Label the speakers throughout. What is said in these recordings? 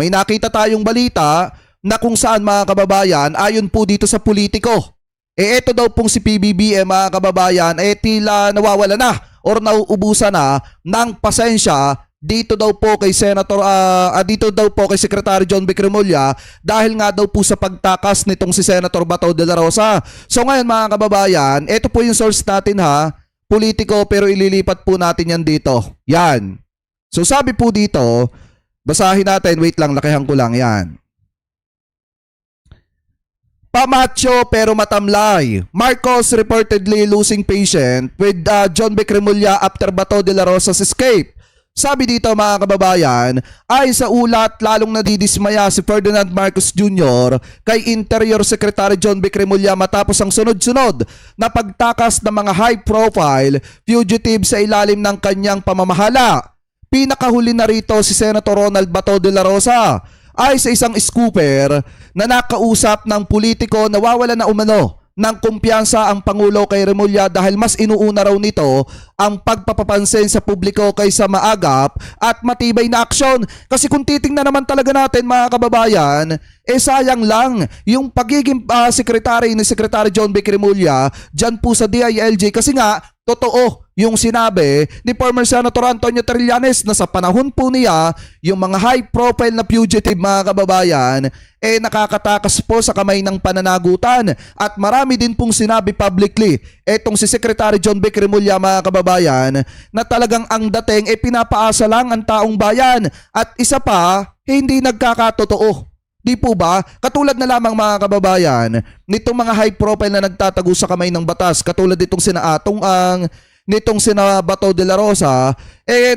Speaker 1: may nakita tayong balita na kung saan mga kababayan, ayon po dito sa politiko, eto daw pong si PBBM mga kababayan, tila nawawala na or nauubusan na ng pasensya dito daw po kay dito daw po kay Secretary John Vic Remulla dahil nga daw po sa pagtakas nitong si Senator Bato de la Rosa. So ngayon mga kababayan, ito po yung source natin ha, politiko, pero ililipat po natin yan dito. Yan. So sabi po dito, basahin natin, wait lang, lakihan ko lang yan. Pamacho pero matamlay. Marcos reportedly losing patient with John Vic Remulla after Bato de la Rosa's escape. Sabi dito mga kababayan, ay sa ulat lalong nadidismaya si Ferdinand Marcos Jr. kay Interior Secretary John Vic Remulla matapos ang sunod-sunod na pagtakas ng mga high-profile fugitive sa ilalim ng kanyang pamamahala. Pinakahuli na rito si Senator Ronald Bato de la Rosa ay sa isang scooper na nakausap ng politiko na nawawala na umano ng kumpiyansa ang Pangulo kay Remulla dahil mas inuuna raw nito ang pagpapapansin sa publiko kaysa maagap at matibay na aksyon. Kasi kung titingnan naman talaga natin mga kababayan, sayang lang yung pagiging sekretary ni Secretary John Vic Remulla dyan po sa DILG kasi nga totoo yung sinabi ni former Senator Antonio Trillanes na sa panahon po niya, yung mga high profile na fugitive mga kababayan, nakakatakas po sa kamay ng pananagutan. At marami din pong sinabi publicly, etong si Secretary John Vic Remulla mga kababayan, na talagang ang dating pinapaasa lang ang taong bayan. At isa pa, hindi nagkakatotoo. Di po ba? Katulad na lamang mga kababayan, nitong mga high profile na nagtatago sa kamay ng batas, katulad nitong nitong sina Bato de la Rosa,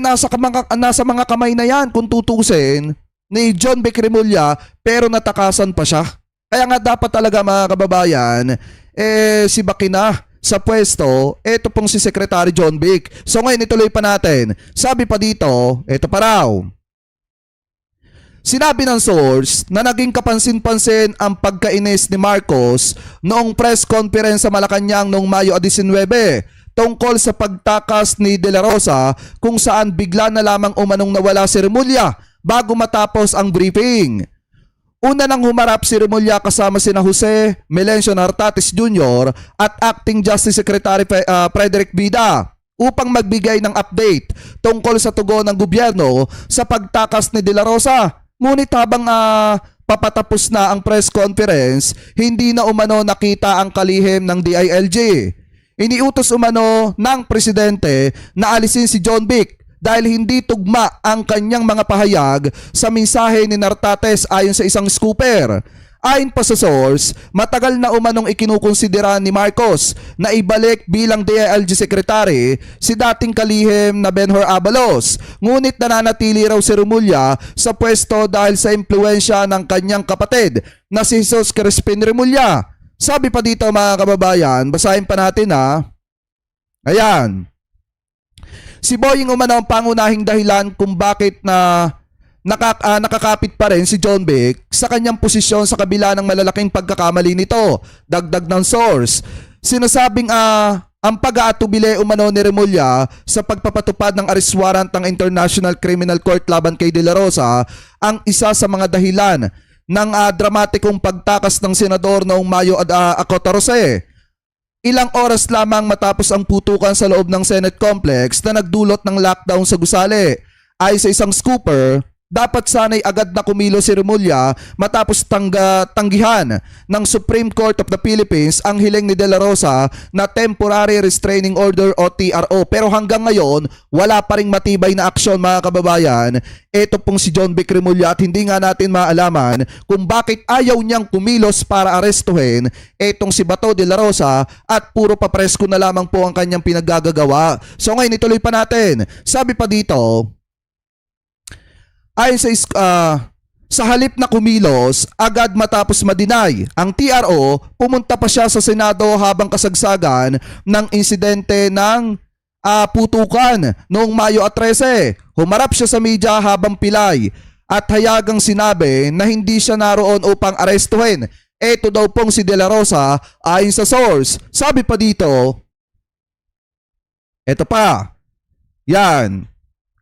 Speaker 1: nasa mga kamay na yan kung tutusin ni John Vic Remulla, pero natakasan pa siya. Kaya nga dapat talaga mga kababayan, si Bakina sa pwesto, ito pong si Secretary John Vic. So ngayon ituloy pa natin. Sabi pa dito, ito pa raw. Sinabi ng source na naging kapansin-pansin ang pagkainis ni Marcos noong press conference sa Malacanang noong Mayo 19 tungkol sa pagtakas ni De La Rosa kung saan bigla na lamang umanong nawala si Remulla bago matapos ang briefing. Una nang humarap si Remulla kasama sina Jose Melencio Nartates Jr. at Acting Justice Secretary Frederick Bida upang magbigay ng update tungkol sa tugon ng gobyerno sa pagtakas ni De La Rosa. Ngunit habang papatapos na ang press conference, hindi na umano nakita ang kalihim ng DILG. Iniutos umano ng presidente na alisin si John Vic dahil hindi tugma ang kanyang mga pahayag sa mensahe ni Nartates ayon sa isang scooper. Ayon pa sa source, matagal na umanong ikinukonsidera ni Marcos na ibalik bilang DILG Secretary si dating kalihim na Benhur Abalos. Ngunit nananatili raw si Remulla sa pwesto dahil sa impluensya ng kanyang kapatid na si Jesus Crispin Remulla. Sabi pa dito mga kababayan, basahin pa natin ha. Ayan. Si Boying umano ang pangunahing dahilan kung bakit nakakapit pa rin si John Vic sa kanyang posisyon sa kabila ng malalaking pagkakamali nito. Dagdag ng source, sinasabing ang pag-aatubili umano ni Remulla sa pagpapatupad ng arrest warrant ng International Criminal Court laban kay De La Rosa ang isa sa mga dahilan ng dramatikong pagtakas ng senador noong Mayo 14. Ilang oras lamang matapos ang putukan sa loob ng Senate Complex na nagdulot ng lockdown sa gusali. Ay sa isang scooper, dapat sana'y agad na kumilo si Remulla matapos tanggihan ng Supreme Court of the Philippines ang hiling ni De La Rosa na Temporary Restraining Order o TRO. Pero hanggang ngayon, wala pa ring matibay na aksyon mga kababayan. Ito pong si John Vic Remulla at hindi nga natin maalaman kung bakit ayaw niyang kumilos para arestuhin etong si Bato de la Rosa at puro papresko na lamang po ang kanyang pinaggagawa. So ngayon ituloy pa natin. Sabi pa dito, ayon sa halip na kumilos, agad matapos ma-deny ang TRO, pumunta pa siya sa Senado habang kasagsagan ng insidente ng putukan noong Mayo 13. Humarap siya sa media habang pilay at hayagang sinabi na hindi siya naroon upang arestuhin. Ito daw pong si De La Rosa ayon sa source. Sabi pa dito, eto pa, yan.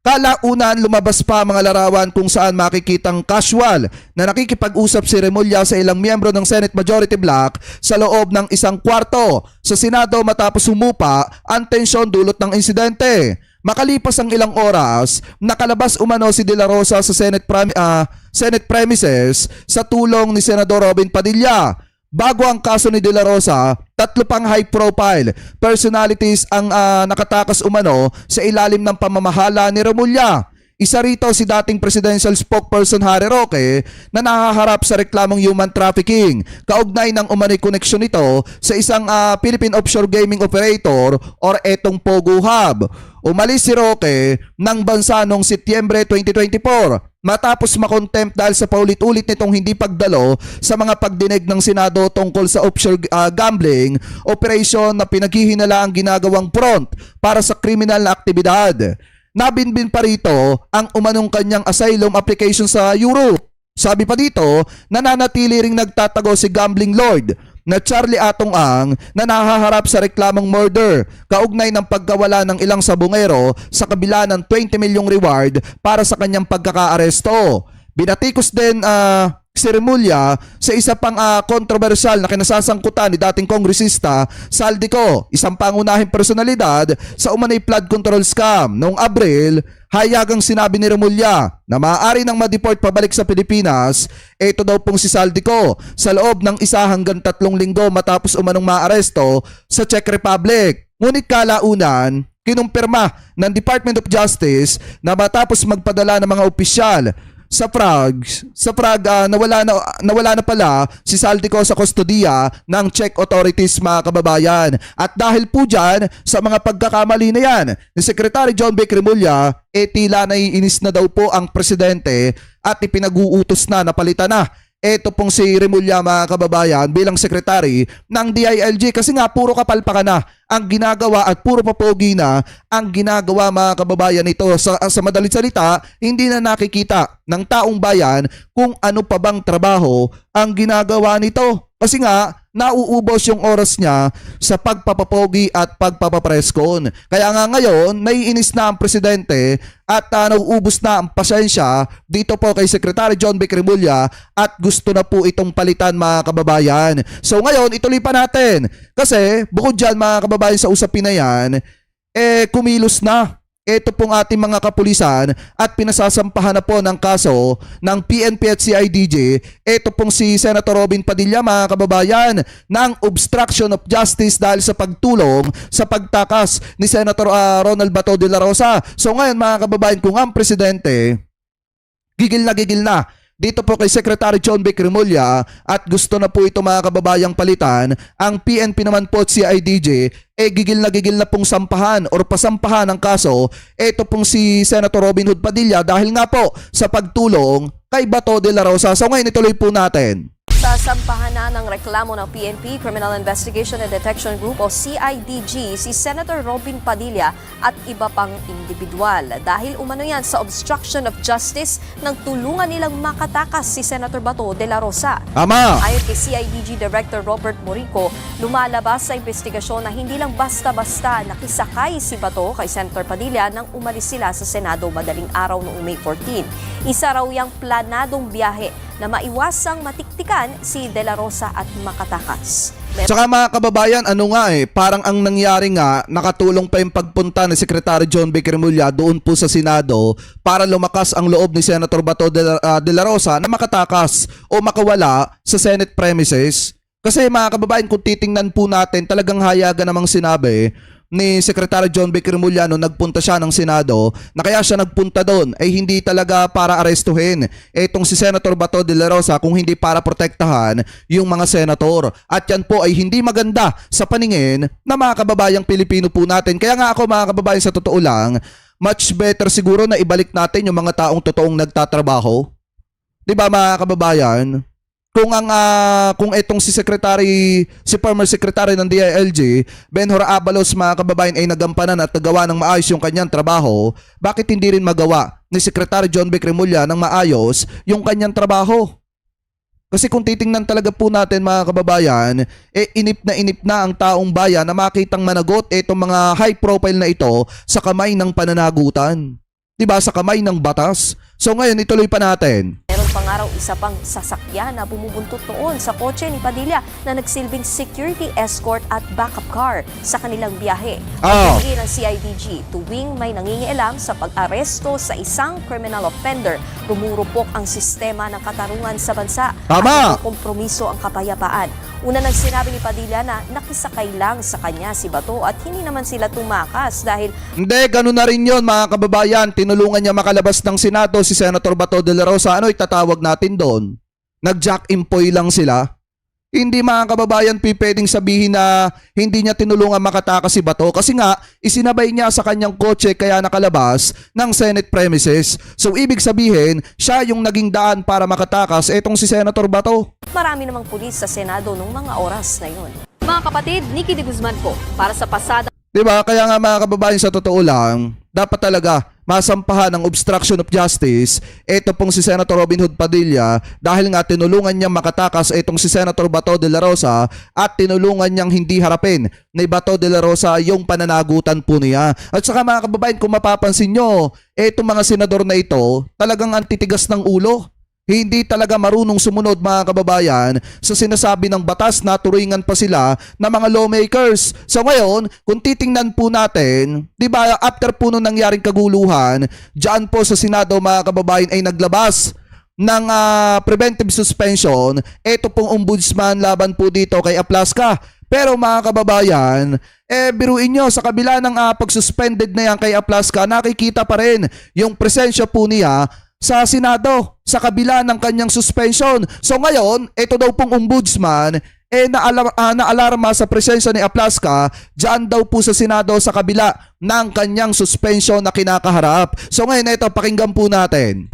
Speaker 1: Kalaunan lumabas pa mga larawan kung saan makikitang casual na nakikipag-usap si Remulla sa ilang miyembro ng Senate Majority Bloc sa loob ng isang kwarto sa Senado matapos humupa ang tensyon dulot ng insidente. Makalipas ang ilang oras, nakalabas umano si De La Rosa sa Senate premises sa tulong ni Senador Robin Padilla. Bago ang kaso ni De La Rosa, 3 pang high-profile personalities ang nakatakas umano sa ilalim ng pamamahala ni Remulla. Isa rito si dating presidential spokesperson Harry Roque na nahaharap sa reklamong human trafficking. Kaugnay ng umano'y koneksyon nito sa isang Philippine offshore gaming operator or etong Pogo Hub. Umalis si Roque ng bansa noong Setyembre 2024 matapos makontempt dahil sa paulit-ulit nitong hindi pagdalo sa mga pagdinig ng Senado tungkol sa offshore gambling operation na pinaghihinala ang ginagawang front para sa kriminal na aktibidad. Nabinbin pa rito ang umanong kanyang asylum application sa Europe. Sabi pa dito, nananatili ring nagtatago si gambling lord na Charlie Atong Ang na nahaharap sa reklamong murder kaugnay ng pagkawala ng ilang sabungero sa kabila ng 20 milyong reward para sa kanyang pagkakaaresto. Binatikos din si Remulla sa isa pang kontrobersyal na kinasasangkutan ni dating kongresista Saldico, isang pangunahing personalidad sa umano'y flood control scam. Noong Abril, hayagang sinabi ni Remulla na maaari nang ma-deport pabalik sa Pilipinas, ito daw pong si Saldico, sa loob ng 1 hanggang 3 linggo matapos umanong maaresto sa Czech Republic. Ngunit kalaunan, kinumpirma ng Department of Justice na matapos magpadala ng mga opisyal sa Prague, nawala na pala si Saldico sa kustodiya ng Czech authorities mga kababayan. At dahil po dyan sa mga pagkakamali na yan ni Secretary John Vic Remulla, tila naiinis na daw po ang presidente at ipinag-uutos na napalitan na ito pong si Remulla mga kababayan bilang secretary ng DILG kasi nga puro kapalpakan na ang ginagawa at puro papogi na ang ginagawa mga kababayan nito. Sa madaling salita, hindi na nakikita ng taong bayan kung ano pa bang trabaho ang ginagawa nito. Kasi nga, nauubos yung oras niya sa pagpapapogi at pagpapapreskon. Kaya nga ngayon, naiinis na ang presidente at nauubos na ang pasensya dito po kay Secretary John Vic Remulla at gusto na po itong palitan mga kababayan. So ngayon, ituloy pa natin. Kasi bukod dyan mga kababayan sa usapin na yan, kumilos na ito pong ating mga kapulisan at pinasasampahan na po ng kaso ng PNP at CIDG. Ito pong si Senator Robin Padilla mga kababayan ng obstruction of justice dahil sa pagtulong sa pagtakas ni Senator Ronald Bato de la Rosa. So ngayon mga kababayan, kung ang presidente gigil na dito po kay Secretary John Vic Remulla at gusto na po ito mga kababayang palitan, ang PNP naman po at CIDG gigil na pong sampahan or pasampahan ng kaso ito pong si Senator Robin Hood Padilla dahil nga po sa pagtulong kay Bato de la Rosa. So ngayon ituloy po natin.
Speaker 2: Sasampahan na ng reklamo ng PNP, Criminal Investigation and Detection Group o CIDG, si Senator Robin Padilla at iba pang individual. Dahil umano yan sa obstruction of justice nang tulungan nilang makatakas si Senator Bato de la Rosa.
Speaker 1: Ama!
Speaker 2: Ayon kay CIDG Director Robert Morico, lumalabas sa investigasyon na hindi lang basta-basta nakisakay si Bato kay Senator Padilla nang umalis sila sa Senado madaling araw noong May 14. Isa raw yang planadong biyahe na maiwasang matiktikan si De La Rosa at makatakas.
Speaker 1: Saka mga kababayan, parang ang nangyari nga, nakatulong pa yung pagpunta ni Secretary John Vic Remulla doon po sa Senado para lumakas ang loob ni Senator Bato de la Rosa na makatakas o makawala sa Senate premises. Kasi mga kababayan, kung titingnan po natin, talagang hayagan namang sinabi ni Secretary John Vic Remulla nung nagpunta siya ng Senado na kaya siya nagpunta doon ay hindi talaga para arestuhin etong si Senator Bato de la Rosa kung hindi para protektahan yung mga senator. At yan po ay hindi maganda sa paningin na mga kababayang Pilipino po natin. Kaya nga ako mga kababayan, sa totoo lang, much better siguro na ibalik natin yung mga taong totoong nagtatrabaho. Diba mga kababayan? Kung itong si former secretary ng DILG, Benhur Abalos mga kababayan ay nagampanan at nagawa ng maayos yung kanyang trabaho, bakit hindi rin magawa ni Secretary John Vic Remulla ng maayos yung kanyang trabaho? Kasi kung titingnan talaga po natin mga kababayan, inip na ang taong bayan na makitang managot itong mga high profile na ito sa kamay ng pananagutan. 'di ba, sa kamay ng batas. So ngayon ituloy pa natin.
Speaker 2: Meron pa nga raw isa pang sasakyan na bumubuntot noon sa kotse ni Padilla na nagsilbing security escort at backup car sa kanilang biyahe.
Speaker 1: Oh.
Speaker 2: Pagpili ng CIDG, tuwing may nangingialam sa pag-aresto sa isang criminal offender, rumurupok ang sistema ng katarungan sa bansa
Speaker 1: Tama.
Speaker 2: at kompromiso ang kapayapaan. Una nang sinabi ni Padilla na nakisakay lang sa kanya si Bato at hindi naman sila tumakas dahil
Speaker 1: Hindi, ganun na rin yun mga kababayan. Tinulungan niya makalabas ng Senado si Senator Bato de la Rosa. Ano itatawag natin doon? Nag-jack empoy lang sila? Hindi mga kababayan pwedeng sabihin na hindi niya tinulungan makatakas si Bato kasi nga isinabay niya sa kanyang kotse kaya nakalabas ng Senate premises. So ibig sabihin, siya yung naging daan para makatakas etong si Senator Bato.
Speaker 2: marami namang pulis sa Senado nung mga oras na yun. Mga kapatid, Nikki de Guzman po para sa pasada.
Speaker 1: Diba? Kaya nga mga kababayan sa totoo lang, dapat talaga masampahan ng obstruction of justice ito pong si Senator Robin Hood Padilla dahil nga tinulungan niyang makatakas itong si Senator Bato de la Rosa at tinulungan niyang hindi harapin ni Bato de la Rosa yung pananagutan po niya. At saka mga kababayan, kung mapapansin nyo, itong mga senador na ito talagang antitigas ng ulo. Hindi talaga marunong sumunod mga kababayan sa sinasabi ng batas na turingan pa sila ng mga lawmakers. So ngayon, kung titingnan po natin, di ba after po nung nangyaring kaguluhan, dyan po sa Senado mga kababayan ay naglabas ng preventive suspension. Ito pong ombudsman laban po dito kay Aplaska. Pero mga kababayan, biruin nyo, sa kabila ng pag-suspended na yan kay Aplaska, nakikita pa rin yung presensya po niya sa Senado sa kabila ng kanyang suspension. So ngayon, ito daw pong ombudsman naalarma sa presensya ni Aplaska dyan daw po sa Senado sa kabila ng kanyang suspension na kinakaharap. So ngayon, ito pakinggan po natin.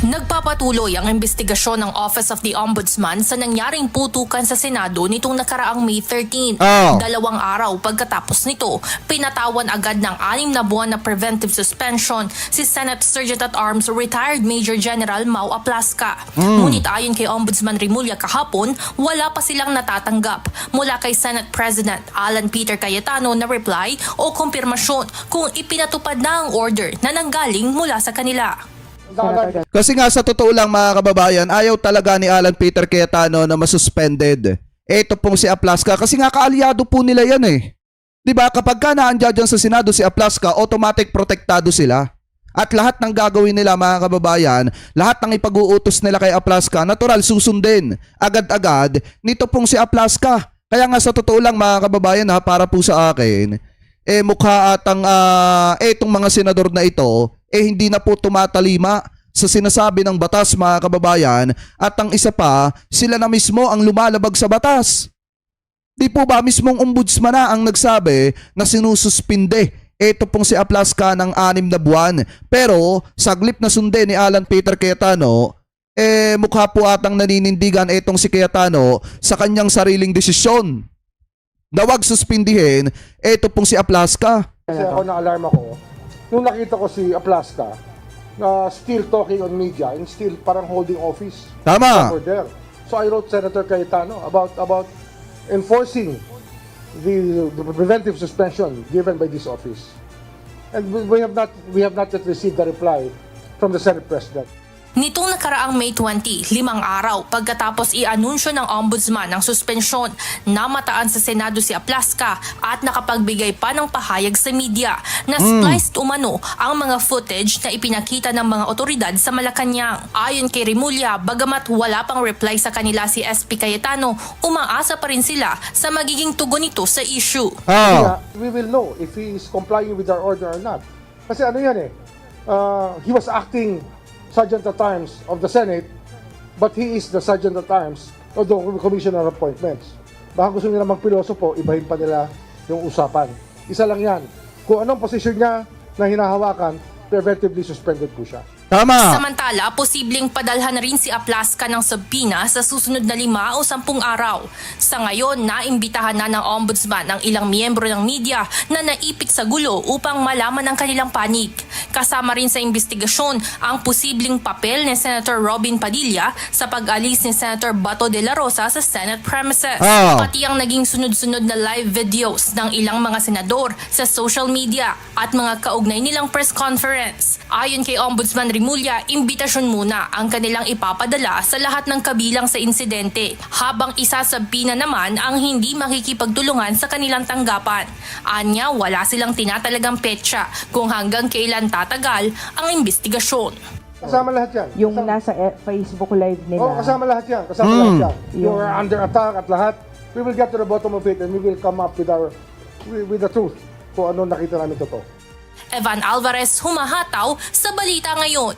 Speaker 3: Nagpapatuloy ang investigasyon ng Office of the Ombudsman sa nangyaring putukan sa Senado nitong nakaraang May 13.
Speaker 1: Oh.
Speaker 3: 2 araw pagkatapos nito, pinatawan agad ng 6 na buwan na preventive suspension si Senate Sergeant at Arms retired Major General Mau Aplaska. Ngunit ayon kay Ombudsman Remulla kahapon, wala pa silang natatanggap mula kay Senate President Alan Peter Cayetano na reply o kumpirmasyon kung ipinatupad na ang order na nanggaling mula sa kanila.
Speaker 1: Kasi nga sa totoo lang mga kababayan, ayaw talaga ni Alan Peter Cayetano na masuspended. Ito pong si Aplaska kasi nga kaalyado po nila yan eh. 'Di ba? Kapag ka naandyan dyan sa Senado si Aplaska, automatic protektado sila. At lahat ng gagawin nila mga kababayan, lahat ng ipag-uutos nila kay Aplaska, natural susundin agad-agad nito pong si Aplaska. Kaya nga sa totoo lang mga kababayan para po sa akin, mukha atang etong mga senador na ito hindi na po tumatalima sa sinasabi ng batas mga kababayan at ang isa pa, sila na mismo ang lumalabag sa batas. Di po ba mismong ombudsman na ang nagsabi na sinususpinde ito pong si Aplaska ng 6 na buwan. Pero saglip na sundin ni Alan Peter Cayetano, mukha po atang naninindigan itong si Cayetano sa kanyang sariling desisyon na wag suspindihin ito pong si Aplaska.
Speaker 4: Kasi ako na-alarm ako nung nakita ko si Aplaska na still talking on media and still parang holding office
Speaker 1: Tama.
Speaker 4: over there. So I wrote Senator Cayetano about enforcing the preventive suspension given by this office. And we have not yet received the reply from the Senate President.
Speaker 3: Nitong nakaraang May 20, 5 araw pagkatapos i-anunsyo ng Ombudsman ang suspensyon, namataan sa Senado si Aplaska at nakapagbigay pa ng pahayag sa media na spliced umano ang mga footage na ipinakita ng mga otoridad sa Malacanang. Ayon kay Remulla, bagamat wala pang reply sa kanila si SP Cayetano, umaasa pa rin sila sa magiging tugon nito sa issue.
Speaker 4: Kaya we will know if he is complying with our order or not. Kasi ano yan he was acting Sergeant at Arms of the Senate, but he is the Sergeant at Arms of the Commission on Appointments. Baka gusto nila magpilosopo, ibahin pa nila yung usapan. Isa lang yan. Kung anong posisyon niya na hinahawakan, preventively suspended po siya.
Speaker 1: Tama.
Speaker 3: Samantala, posibleng padalhan na rin si Aplaska ng subpoena sa susunod na 5 o 10 araw. Sa ngayon, naimbitahan na ng ombudsman ang ilang miyembro ng media na naipit sa gulo upang malaman ang kanilang panig. Kasama rin sa investigasyon ang posibleng papel ni Senator Robin Padilla sa pag-alis ni Senator Bato de la Rosa sa Senate premises. Pati ang naging sunod-sunod na live videos ng ilang mga senador sa social media at mga kaugnay nilang press conference. Ayon kay Ombudsman Rimulya, imbitasyon muna ang kanilang ipapadala sa lahat ng kabilang sa insidente, habang isasabina naman ang hindi makikipagtulungan sa kanilang tanggapan. Anya, wala silang tinatalagang petsa kung hanggang kailan tatagal ang investigasyon.
Speaker 4: Kasama lahat yan.
Speaker 5: Yung nasa Facebook Live nila.
Speaker 4: Oh, kasama lahat yan. Kasama lahat yan. You are under attack at lahat. We will get to the bottom of it and we will come up with the truth kung ano nakita namin totoo.
Speaker 3: Evan Alvarez, humahataw sa Balita Ngayon.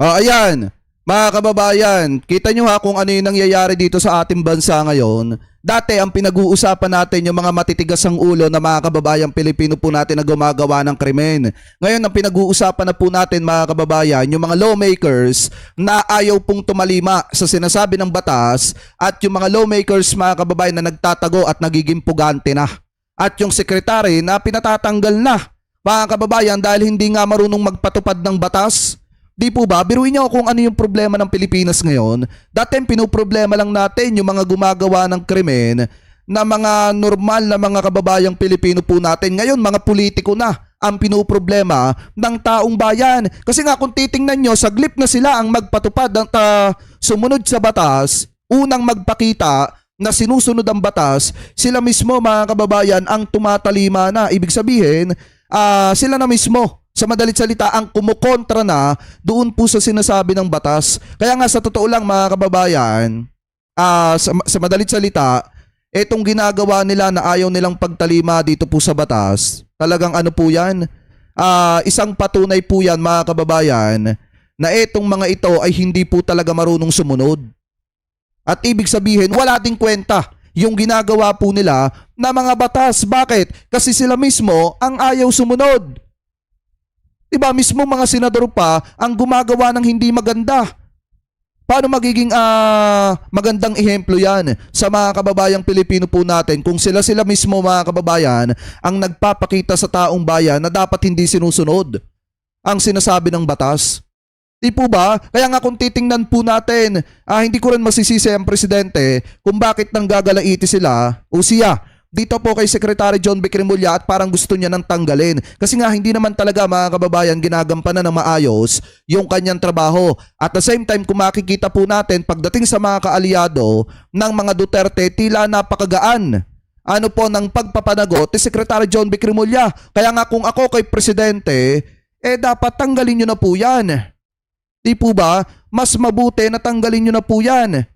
Speaker 1: Ayan, mga kababayan, kita nyo ha kung ano yung nangyayari dito sa ating bansa ngayon. Dati ang pinag-uusapan natin yung mga matitigas ang ulo na mga kababayang Pilipino po natin na gumagawa ng krimen. Ngayon ang pinag-uusapan na po natin mga kababayan, yung mga lawmakers na ayaw pong tumalima sa sinasabi ng batas at yung mga lawmakers mga kababayan na nagtatago at nagiging pugante na. At yung sekretary na pinatatanggal na mga kababayan dahil hindi nga marunong magpatupad ng batas. Di po ba? Biruin niyo kung ano yung problema ng Pilipinas ngayon. Dati pinoproblema lang natin yung mga gumagawa ng krimen na mga normal na mga kababayang Pilipino po natin. Ngayon mga politiko na ang pinoproblema ng taong bayan. Kasi nga kung titingnan nyo, saglip na sila ang magpatupad at sumunod sa batas, unang magpakita na sinusunod ang batas, sila mismo mga kababayan ang tumatalima na. Ibig sabihin, sila na mismo sa madalit salita ang kumukontra na doon po sa sinasabi ng batas. Kaya nga sa totoo lang mga kababayan, sa madalit salita, etong ginagawa nila na ayaw nilang pagtalima dito po sa batas, talagang ano po yan, isang patunay po yan mga kababayan na etong mga ito ay hindi po talaga marunong sumunod. At ibig sabihin, wala ding kwenta yung ginagawa po nila na mga batas. Bakit? Kasi sila mismo ang ayaw sumunod. Diba, mismo mga senador pa ang gumagawa ng hindi maganda. Paano magiging magandang ehemplo yan sa mga kababayang Pilipino po natin kung sila mismo mga kababayan ang nagpapakita sa taong bayan na dapat hindi sinusunod ang sinasabi ng batas? Di po ba? Kaya nga kung titingnan po natin, hindi ko rin masisisi ang presidente kung bakit nang gagalaiti sila o siya dito po kay Secretary John Vic Rimulya at parang gusto niya nang tanggalin. Kasi nga hindi naman talaga mga kababayan ginagampanan ng maayos yung kanyang trabaho. At the same time kung makikita po natin pagdating sa mga kaalyado ng mga Duterte tila napakagaan ng pagpapanagot ni Secretary John Vic Rimulya. Kaya nga kung ako kay presidente, dapat tanggalin nyo na po yan. Di po ba? Mas mabuti na tanggalin nyo na po yan.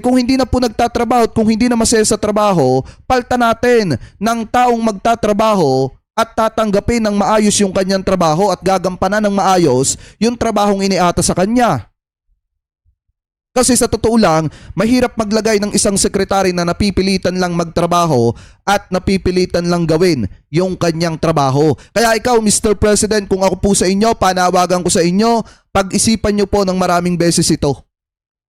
Speaker 1: Kung hindi na po nagtatrabaho at kung hindi na masaya sa trabaho, palta natin ng taong magtatrabaho at tatanggapin ng maayos yung kanyang trabaho at gagampanan ng maayos yung trabahong iniata sa kanya. Kasi sa totoo lang, mahirap maglagay ng isang sekretary na napipilitan lang magtrabaho at napipilitan lang gawin yung kanyang trabaho. Kaya ikaw, Mr. President, kung ako po sa inyo, panawagan ko sa inyo, pag-isipan nyo po ng maraming beses ito.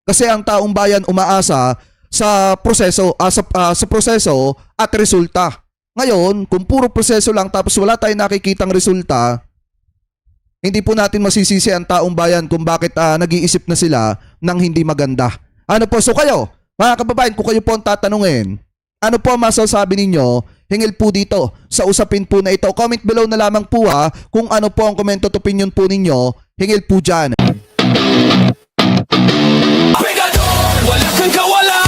Speaker 1: Kasi ang taong bayan umaasa sa proseso, sa proseso at resulta. Ngayon, kung puro proseso lang tapos wala tayong nakikitang resulta, hindi po natin masisisi ang taong bayan kung bakit nag-iisip na sila ng hindi maganda. Ano po? So kayo, mga kababayan, kung kayo po ang tatanungin, ano po ang masasabi ninyo? Hingil po dito sa usapin po na ito. Comment below na lamang po kung ano po ang comment at opinion po ninyo. Hingil po dyan.
Speaker 6: Pegador, wala kang kawala.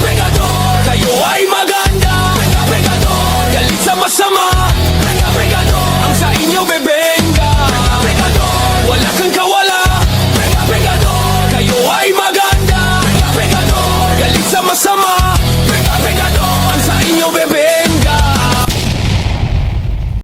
Speaker 6: Pegador, kayo ay maganda. Pegador, galit sa masama. Pegador, ang sa inyo bebenga. Pegador, wala kang kawala. Pegador, kayo ay maganda. Pegador, galit sa masama. Pegador, ang sa inyo bebenga.